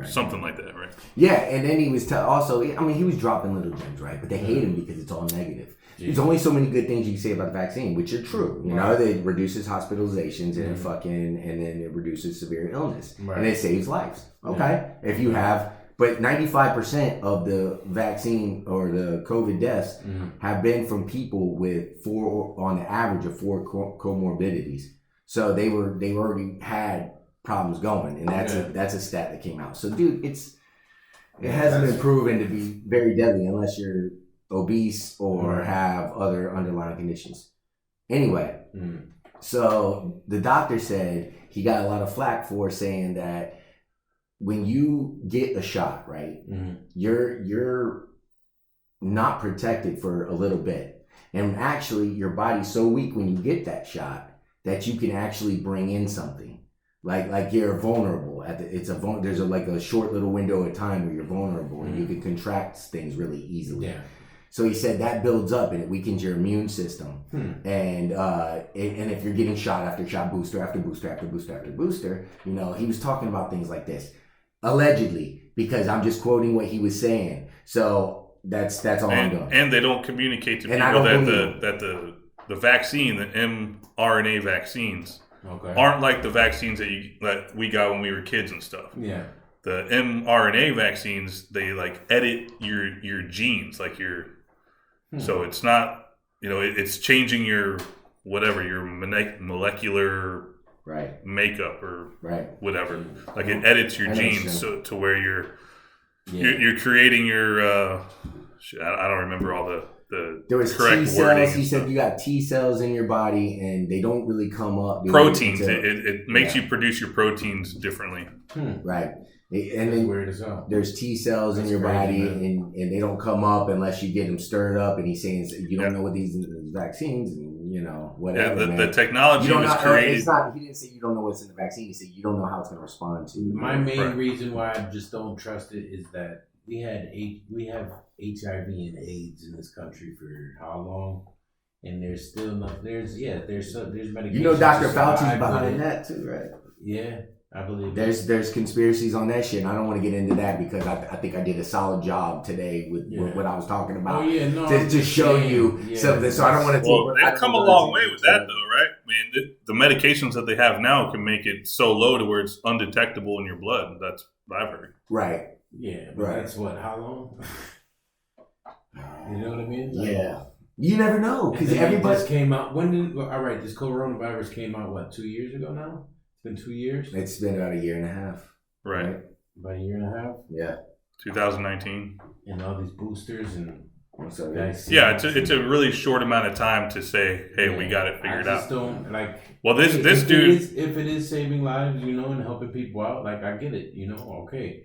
something like that, right? Yeah, and then he was also, I mean, he was dropping little gems, right? But they hate him because it's all negative. There's only so many good things you can say about the vaccine, which are true. You know, it reduces hospitalizations and and then it reduces severe illness and it saves lives. Okay, if you have, but 95% of the vaccine or the COVID deaths have been from people with on the average of 4 comorbidities. So they already had problems going, and that's a stat that came out. So, dude, it hasn't been proven to be very deadly unless you're obese or have other underlying conditions. Anyway, so the doctor said he got a lot of flack for saying that when you get a shot, right, you're not protected for a little bit, and actually your body's so weak when you get that shot that you can actually bring in something. Like you're vulnerable there's a short little window of time where you're vulnerable and you can contract things really easily. Yeah. So he said that builds up and it weakens your immune system. And if you're getting shot after shot, booster after booster after booster after booster, you know, he was talking about things like this. Allegedly, because I'm just quoting what he was saying. So that's all I'm doing. And they don't communicate to people that the vaccine, the mRNA vaccines, aren't like the vaccines that we got when we were kids and stuff. Yeah. The mRNA vaccines, they like edit your genes, like so it's not, it's changing your molecular makeup or whatever. Like it edits your genes to where you're creating your I don't remember all the there was correct T cells. wording. He said you got T cells in your body and they don't really come up. Proteins. It makes you produce your proteins differently. Right. And then weird as hell. There's T cells in your body and they don't come up unless you get them stirred up. And he's saying you don't know what these vaccines and whatever. Yeah, the technology was created. He didn't say you don't know what's in the vaccine. He said you don't know how it's going to respond to. My main reason why I just don't trust it is that we have HIV and AIDS in this country for how long? And there's still there's medication. Dr. Fauci's behind that too, right? Yeah. I believe There's conspiracies on that shit, and I don't want to get into that because I think I did a solid job today with what I was talking about. Oh yeah, no. To show you something. So I don't want to. Well, they've come a long way with that, though, right? I mean, the medications that they have now can make it so low to where it's undetectable in your blood. That's what I've heard. Right. Yeah, but that's what? How long? You know what I mean? Like, yeah. You never know because everybody just came out. When did? All right, this coronavirus came out. What, 2 years ago now? It's been 2 years. It's been about a year and a half. Right. About a year and a half. Yeah. 2019. And all these boosters and. Yeah, it's a really short amount of time to say, hey, we got it figured out. I just don't like. Well, this dude, if it is saving lives, and helping people out, like I get it, okay.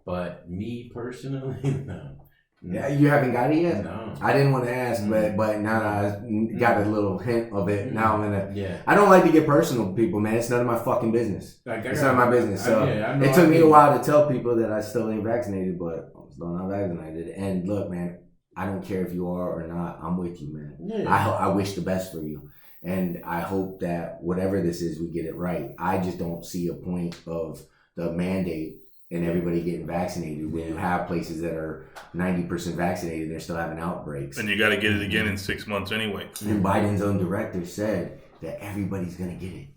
But me personally, no. Yeah, you haven't got it yet? No. I didn't want to ask, but now that I got a little hint of it, now I'm gonna. Yeah. I don't like to get personal with people, man. It's none of my fucking business. It's none of my business. So it took me a while to tell people that I still ain't vaccinated, but I'm still not vaccinated. And look, man, I don't care if you are or not. I'm with you, man. Yeah. I wish the best for you. And I hope that whatever this is, we get it right. I just don't see a point of the mandate and everybody getting vaccinated when you have places that are 90% vaccinated and they're still having outbreaks. And you got to get it again in 6 months anyway. And Biden's own director said that everybody's going to get it.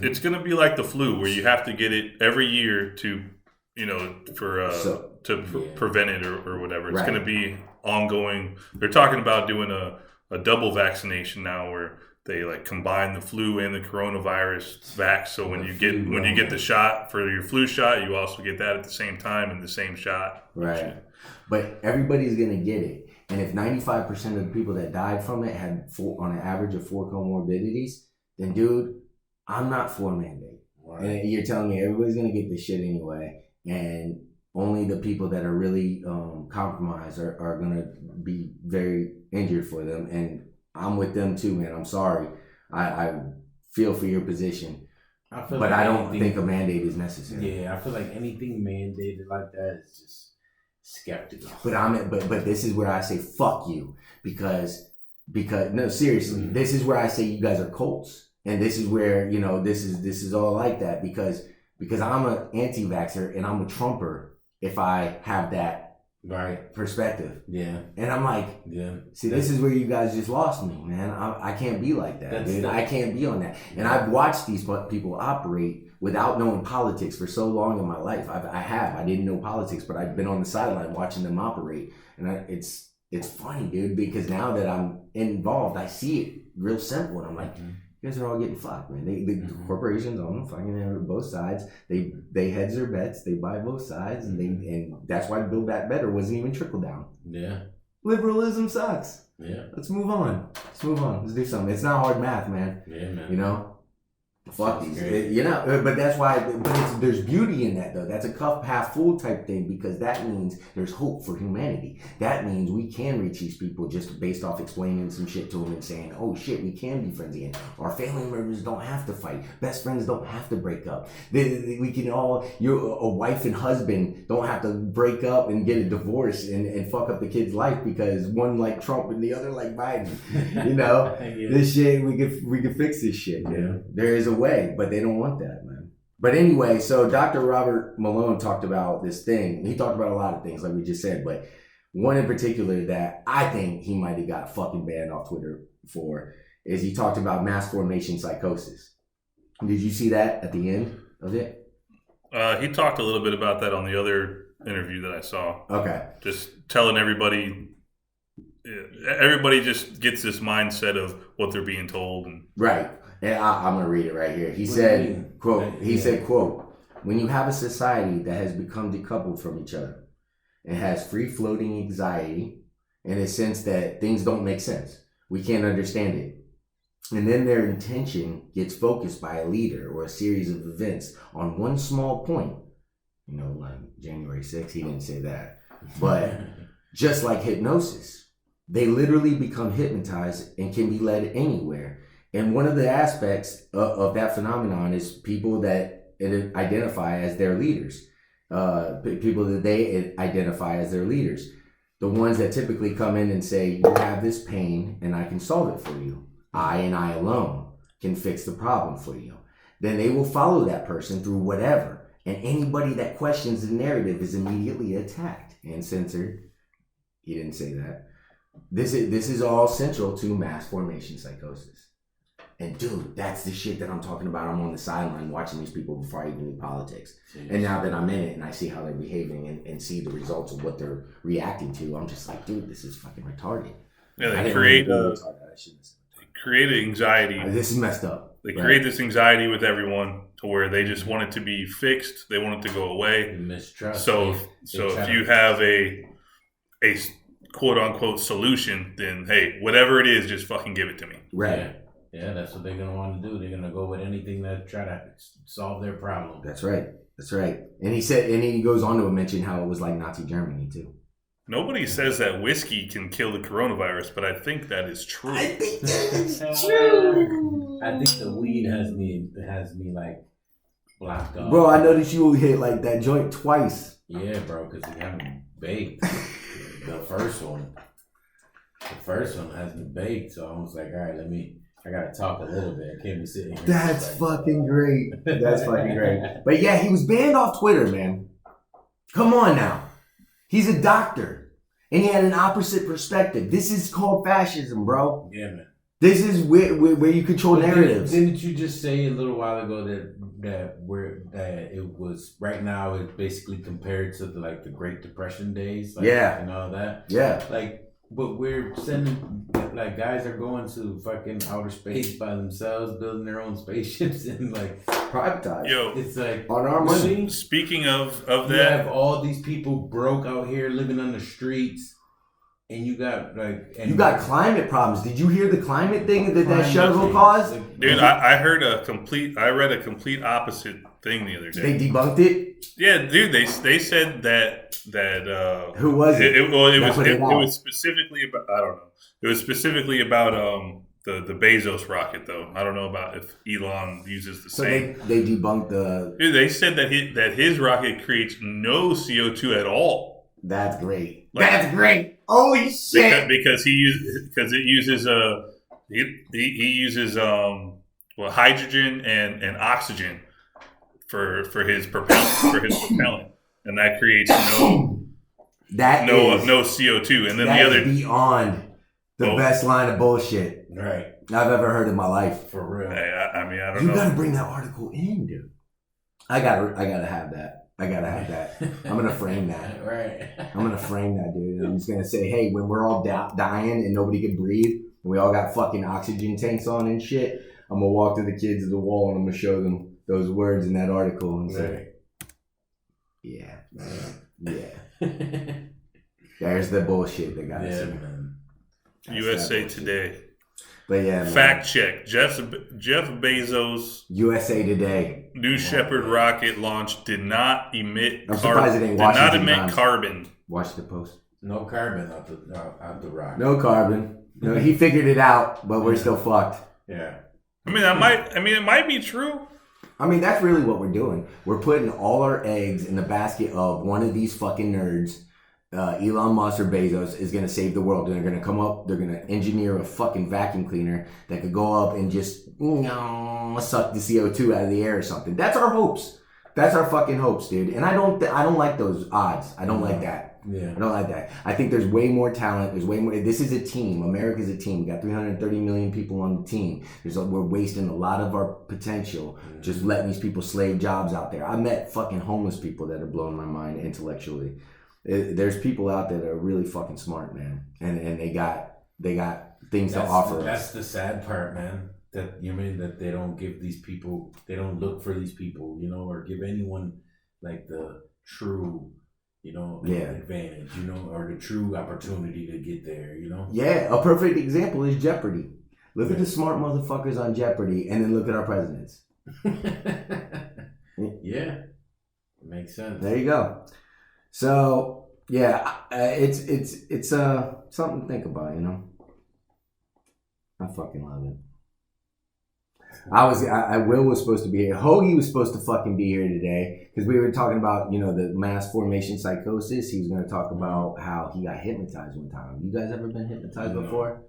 It's going to be like the flu where you have to get it every year to, prevent it or whatever. It's going to be ongoing. They're talking about doing a double vaccination now where they like combine the flu and the coronavirus vax. So when you get the shot for your flu shot, you also get that at the same time in the same shot. Right. But everybody's going to get it. And if 95% of the people that died from it had on an average of 4 comorbidities, then dude, I'm not for a mandate. Right. And you're telling me everybody's going to get this shit anyway. And only the people that are really compromised are going to be very injured for them. And I'm with them too, man. I'm sorry. I feel for your position. But I don't think a mandate is necessary. Yeah, I feel like anything mandated like that is just skeptical. But this is where I say fuck you because no, seriously, this is where I say you guys are cults. And this is where, this is all like that because I'm an anti-vaxxer and I'm a Trumper if I have that perspective. Yeah. And I'm like, see, this is where you guys just lost me, man. I can't be like that, dude. I can't be on that. And I've watched these people operate without knowing politics for so long in my life. I didn't know politics, but I've been on the sideline watching them operate. And it's funny, dude, because now that I'm involved, I see it real simple. And I'm like, you guys are all getting fucked, man. The corporations own them, fucking both sides. They hedge their bets. They buy both sides, and that's why Build Back Better wasn't even trickle down. Yeah, liberalism sucks. Yeah, let's move on. Let's do something. It's not hard math, man. Yeah, man. Fuck these, but that's why. But there's beauty in that, though. That's a cup half full type thing because that means there's hope for humanity. That means we can reach these people just based off explaining some shit to them and saying, "Oh shit, we can be friends again. Our family members don't have to fight. Best friends don't have to break up. We can all. A wife and husband don't have to break up and get a divorce and fuck up the kid's life because one like Trump and the other like Biden. This shit we could fix this shit. There is a way, but they don't want that, man. But anyway, so Dr. Robert Malone talked about this thing. He talked about a lot of things, like we just said, but one in particular that I think he might have got fucking banned off Twitter for is he talked about mass formation psychosis. Did you see that at the end of it? He talked a little bit about that on the other interview that I saw. Okay. Just telling everybody just gets this mindset of what they're being told. Right. And I'm going to read it right here. He said, quote, when you have a society that has become decoupled from each other and has free-floating anxiety in a sense that things don't make sense, we can't understand it. And then their intention gets focused by a leader or a series of events on one small point. Like January 6th, he didn't say that. But just like hypnosis, they literally become hypnotized and can be led anywhere. And one of the aspects of that phenomenon is people that identify as their leaders, people that they identify as their leaders. The ones that typically come in and say, you have this pain and I can solve it for you. I and I alone can fix the problem for you. then they will follow that person through whatever. And anybody that questions the narrative is immediately attacked and censored. He didn't say that. This is all central to mass formation psychosis. And dude, that's the shit that I'm talking about. I'm on the sideline watching these people before I even do politics. Jeez. And now that I'm in it and I see how they're behaving and see the results of what they're reacting to, I'm just like, dude, this is fucking retarded. Yeah, they create anxiety. This is messed up. They create this anxiety with everyone to where they just want it to be fixed. They want it to go away. Mistrust. So if you have a quote unquote solution, then hey, whatever it is, just fucking give it to me. Right. Yeah, that's what they're gonna want to do. They're gonna go with anything that try to solve their problem. That's right. And he goes on to mention how it was like Nazi Germany too. Nobody says that whiskey can kill the coronavirus, but I think that is true. I think that is true. I think the weed has me like blocked off. Bro, I noticed you hit like that joint twice. Yeah, bro, because you haven't baked. The first one has me baked, so I was like, all right, I gotta talk a little bit. I can't be sitting here. That's fucking great. That's fucking great. But yeah, he was banned off Twitter, man. Come on now. He's a doctor. And he had an opposite perspective. This is called fascism, bro. Yeah, man. This is where you control narratives. Didn't you just say a little while ago that it was right now it's basically compared to the Great Depression days? And all that. Yeah. But we're sending guys are going to fucking outer space by themselves, building their own spaceships and privatized. Yo, it's like on our money. Speaking of that, you have all these people broke out here living on the streets, and you got you got climate problems. Did you hear the climate thing that shuttle caused? Dude, I read a complete opposite thing the other day. They debunked it. Yeah, dude, they said that who was it? It was specifically about, I don't know. It was specifically about the Bezos rocket though. I don't know about if Elon uses the same. So they debunked the. Dude, they said that his rocket creates no CO2 at all. That's great. That's great. Holy shit! Because it uses hydrogen and oxygen for his propellant, and that creates no CO2. And then that the other is beyond the best line of bullshit I've ever heard in my life. For real. I mean, I don't know. You gotta bring that article in, dude. I gotta have that. I'm gonna frame that. Right. I'm gonna frame that, dude. And I'm just gonna say, hey, when we're all dying and nobody can breathe, and we all got fucking oxygen tanks on and shit, I'm gonna walk to the kids at the wall and I'm gonna show them those words in that article and say, yeah. There's the bullshit that got us man. USA Today. But yeah, man. Fact check. Jeff Bezos' USA Today New Shepard rocket launch did not emit carbon. Washington Post. No carbon out the rocket. No carbon. No, he figured it out, but we're still fucked. Yeah. I mean, it might be true. I mean, that's really what we're doing. We're putting all our eggs in the basket of one of these fucking nerds. Elon Musk or Bezos is going to save the world. And they're going to come up, they're going to engineer a fucking vacuum cleaner that could go up and just suck the CO2 out of the air or something. That's our hopes. That's our fucking hopes, dude. And I don't like those odds. I don't like that. Yeah. I don't like that. I think there's way more talent. There's way more. This is a team. America's a team. We got 330 million people on the team. We're wasting a lot of our potential just letting these people slave jobs out there. I met fucking homeless people that are blowing my mind intellectually. There's people out there that are really fucking smart, man, and they got things to offer. That's the sad part, man. That that they don't give these people, they don't look for these people, or give anyone the true, advantage, or the true opportunity to get there, Yeah, a perfect example is Jeopardy. Look at the smart motherfuckers on Jeopardy, and then look at our presidents. Yeah, it makes sense. There you go. So yeah, it's something to think about, I fucking love it. Will was supposed to be here. Hoagie was supposed to fucking be here today because we were talking about the mass formation psychosis. He was going to talk about how he got hypnotized one time. You guys ever been hypnotized before?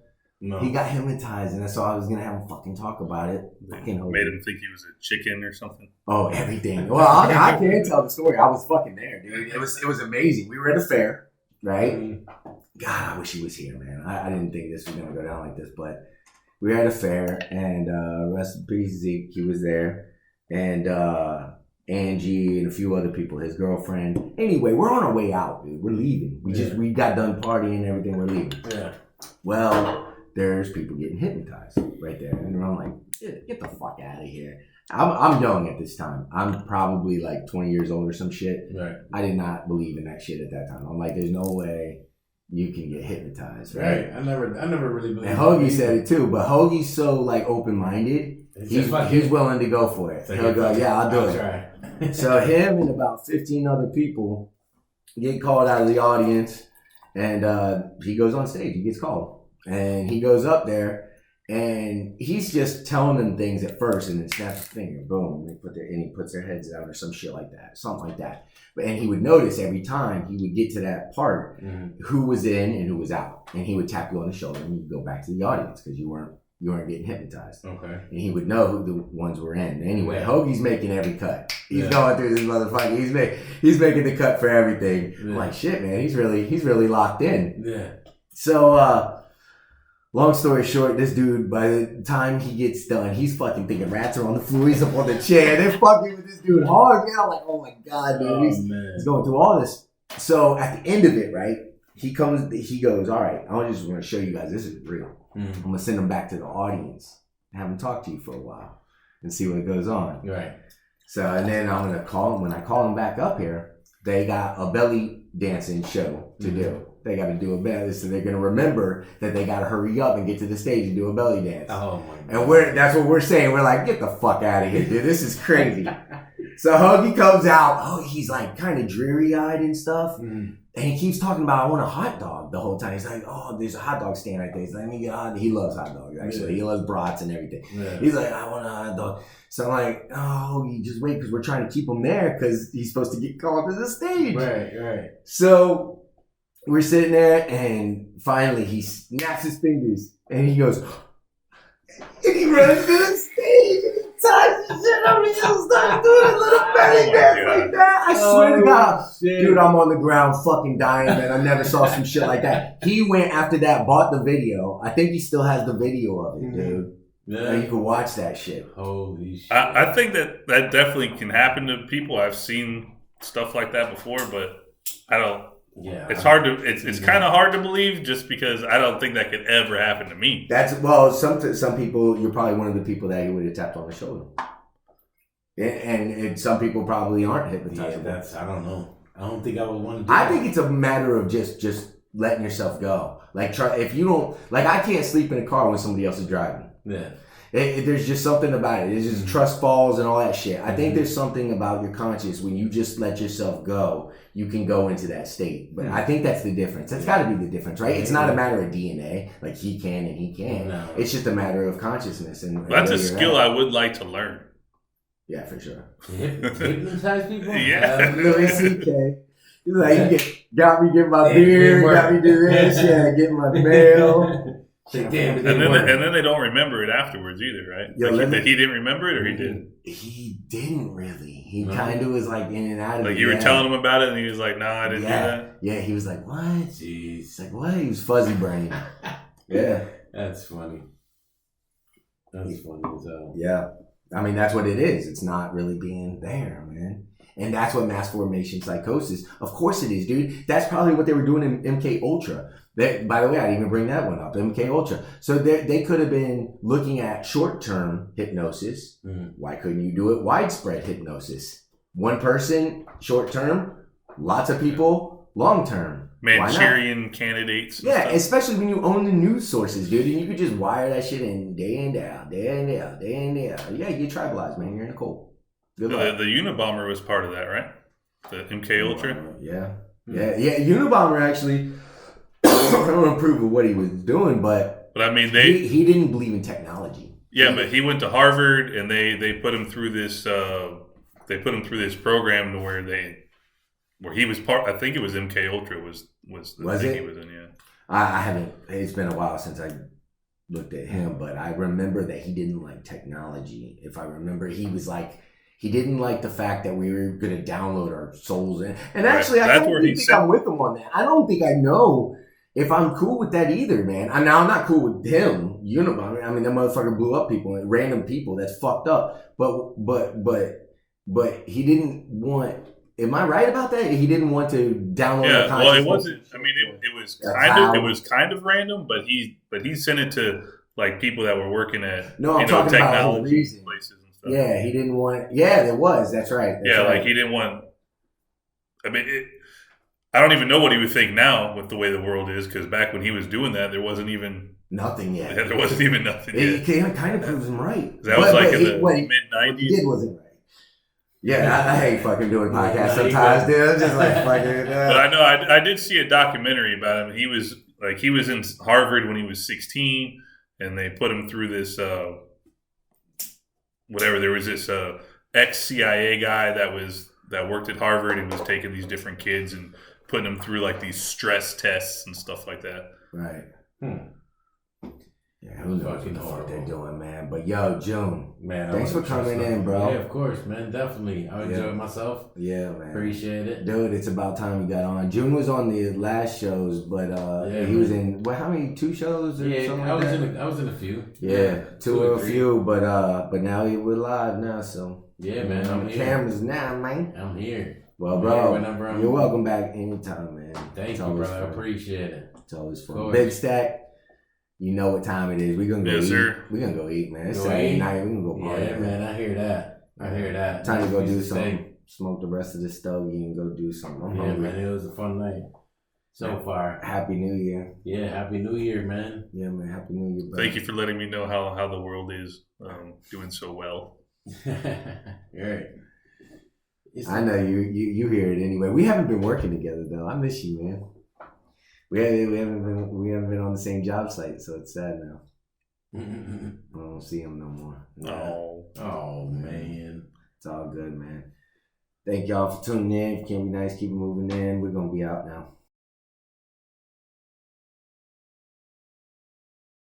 No. He got hypnotized, and so I was gonna have him fucking talk about it. Fucking Made him think he was a chicken or something. Oh, everything. Well, I can't tell the story. I was fucking there, dude. It was amazing. We were at a fair, right? God, I wish he was here, man. I didn't think this was gonna go down like this, but we were at a fair, and rest in peace, Zeke. He was there, and Angie and a few other people, his girlfriend. Anyway, we're on our way out, dude. We're leaving. We got done partying and everything. We're leaving. Yeah. Well, there's people getting hypnotized right there, and I'm like, get the fuck out of here. I'm young at this time. I'm probably like 20 years old or some shit. Right. I did not believe in that shit at that time. I'm like, there's no way you can get hypnotized, right? I never really believed. And Hoagie said it too, but Hoagie's so like open-minded. He's willing to go for it. He'll go, yeah, I'll do it. So him and about 15 other people get called out of the audience, and he goes on stage. He gets called. And he goes up there, and he's just telling them things at first, and then snaps his finger, boom, and he puts their heads down or some shit like that, something like that. And he would notice every time he would get to that part, who was in and who was out, and he would tap you on the shoulder, and you'd go back to the audience because you weren't getting hypnotized. Okay. And he would know who the ones were in. Anyway, Hoagie's making every cut. He's going through this motherfucker. He's making the cut for everything. I'm like, shit, man, he's really locked in. Yeah. So long story short, this dude, by the time he gets done, he's fucking thinking rats are on the floor. He's up on the chair. They're fucking with this dude hard. Man, I'm like, oh my God, dude. He's going through all this. So at the end of it, right, he goes, all right, I just want to show you guys this is real. I'm going to send him back to the audience and have him talk to you for a while and see what goes on. Right. So, and then I'm going to call him. When I call him back up here, they got a belly dancing show to do. They got to do a belly, so they're gonna remember that they got to hurry up and get to the stage and do a belly dance. Oh my God! And that's what we're saying. We're like, get the fuck out of here, dude. This is crazy. So Hoagie comes out. Oh, he's like kind of dreary eyed and stuff, and he keeps talking about I want a hot dog the whole time. He's like, oh, there's a hot dog stand right there. He's like, let me get a hot dog. He loves hot dogs actually. He loves brats and everything. Yeah. He's like, I want a hot dog. So I'm like, oh, Hoagie, just wait because we're trying to keep him there because he's supposed to get called to the stage. Right. So we're sitting there, and finally he snaps his fingers, and he goes, and he runs to the stage, and he ties his shit up, and he just starts doing a little belly dance like that. I swear to God. Shit. Dude, I'm on the ground fucking dying, man. I never saw some shit like that. He went after that, bought the video. I think he still has the video of it, dude. Yeah. You can watch that shit. Holy shit. I think that definitely can happen to people. I've seen stuff like that before, but I don't. Yeah, it's hard to. It's kind of hard to believe just because I don't think that could ever happen to me. Some people. You're probably one of the people that he would have tapped on the shoulder, and some people probably aren't hypnotized. Yeah, I don't know. I don't think I would want to do I think it's a matter of just letting yourself go. Like if you don't I can't sleep in a car when somebody else is driving. Yeah. There's just something about it. It's just trust falls and all that shit. I think there's something about your conscience when you just let yourself go, you can go into that state. But I think that's the difference. That's got to be the difference, right? It's not a matter of DNA, like he can and he can't. No. It's just a matter of consciousness. And that's a skill I would like to learn. Yeah, for sure. Hypnotize people? Yeah. Louis C.K. He's like, got me get my beer, got me do this, get my mail. And then they don't remember it afterwards either, right? He didn't remember it, or he did? He didn't really. He kind of was like in and out of it. Like you were telling him about it, and he was like, "Nah, I didn't do that." Yeah, he was like, "What?" Jeez, it's like what? He was fuzzy brain. Yeah, that's funny. That's funny as hell. Yeah, I mean that's what it is. It's not really being there, man. And that's what mass formation psychosis. Of course it is, dude. That's probably what they were doing in MK Ultra. By the way, I didn't even bring that one up. MK Ultra. So they could have been looking at short-term hypnosis. Why couldn't you do it widespread hypnosis? One person, short-term. Lots of people, long-term. Manchurian candidates. Yeah, especially when you own the news sources, dude. And you could just wire that shit in day in, day out, day in, day out, day in, day out. Yeah, you get tribalized, man. You're in the cold. The Unabomber was part of that, right? The MK Ultra? Yeah. Unabomber actually, I don't approve of what he was doing, but I mean, he didn't believe in technology. Yeah, but he went to Harvard, and they put him through this. They put him through this program to where he was part. I think it was MK Ultra was the thing he was in. Yeah. I haven't. It's been a while since I looked at him, but I remember that he didn't like technology. If I remember, he was like, he didn't like the fact that we were going to download our souls in. And actually, I don't think I'm with him on that. I don't think I know if I'm cool with that either, man. Now I'm not cool with him. You know, I mean, that motherfucker blew up people, random people. That's fucked up. But he didn't want. Am I right about that? He didn't want to download. Yeah, well, it wasn't. I mean, it was kind of random, but he sent it to like people that were working at technology places and stuff. Yeah, he didn't want. Yeah, there was. That's right. Like he didn't want. I mean, I don't even know what he would think now with the way the world is, because back when he was doing that, there wasn't even nothing yet. Yeah, there wasn't even nothing yet. It kind of proves him right. That was like in the mid-90s. He did wasn't right. Yeah, I hate fucking doing podcasts sometimes, dude. I'm just like fucking. But I know I did see a documentary about him. He was in Harvard when he was 16, and they put him through this whatever. There was this ex-CIA guy that worked at Harvard and was taking these different kids and putting them through like these stress tests and stuff like that. Right. Yeah, who knows what the fuck they're doing, man. But yo, June, man, thanks for coming in, bro. Yeah, of course, man. Definitely. I enjoyed myself. Yeah, man. Appreciate it. Dude, it's about time you got on. June was on the last shows, but he was in, how many, 2 shows or something like that? I was in a few. Yeah, 2 or a few, but now we're live now, so. Yeah, man, I'm here. Cameras now, man. I'm here. Well, bro, you're welcome back anytime, man. Thank you, brother. I appreciate it. It's always fun. Big Stack. You know what time it is. We're going to go eat. Sir. We're going to go eat, man. It's Saturday night. We're going to go party. Yeah, man. I hear that. Time to go do something. Smoke the rest of this stogie and go do something. I'm hungry. Man. It was a fun night so far. Happy New Year. Yeah, Happy New Year, man. Yeah, man. Happy New Year, bro. Thank you for letting me know how the world is doing so well. Right. I know you hear it anyway. We haven't been working together, though. I miss you, man. We haven't been on the same job site, so it's sad now. I don't see him no more. Oh man. It's all good, man. Thank y'all for tuning in. If you can't be nice, keep it moving in. We're gonna be out now.